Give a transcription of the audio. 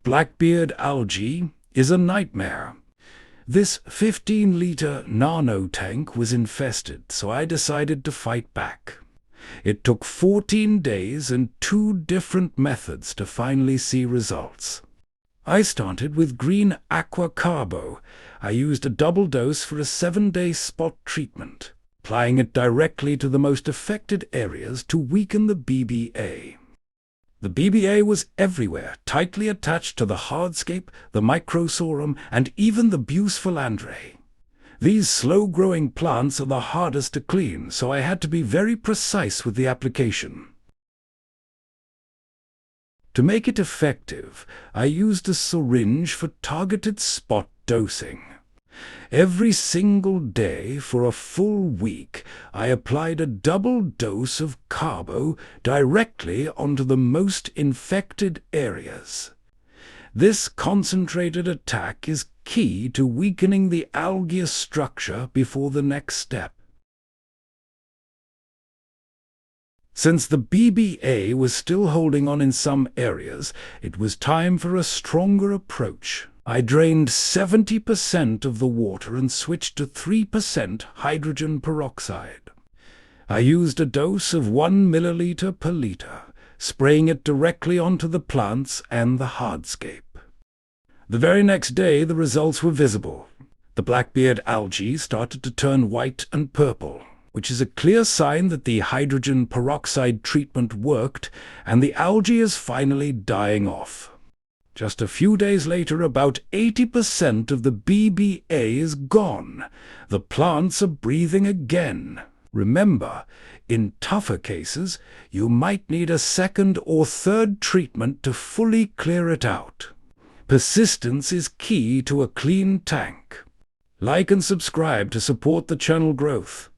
Black Beard Algae is a nightmare. This 15-liter nano tank was infested, so I decided to fight back. It took 14 days and 2 different methods to finally see results. I started with Green Aqua Carbo. I used a double dose for a 7-day spot treatment, applying it directly to the most affected areas to weaken the BBA. The BBA was everywhere, tightly attached to the hardscape, the microsorum, and even the busphalandrae. These slow-growing plants are the hardest to clean, so I had to be very precise with the application. To make it effective, I used a syringe for targeted spot dosing. Every single day for a full week, I applied a double dose of carbo directly onto the most infected areas. This concentrated attack is key to weakening the algae structure before the next step. Since the BBA was still holding on in some areas, it was time for a stronger approach. I drained 70% of the water and switched to 3% hydrogen peroxide. I used a dose of 1 milliliter per liter, spraying it directly onto the plants and the hardscape. The very next day, the results were visible. The Black Beard algae started to turn white and purple, which is a clear sign that the hydrogen peroxide treatment worked and the algae is finally dying off. Just a few days later, about 80% of the BBA is gone. The plants are breathing again. Remember, in tougher cases, you might need a second or third treatment to fully clear it out. Persistence is key to a clean tank. Like and subscribe to support the channel growth.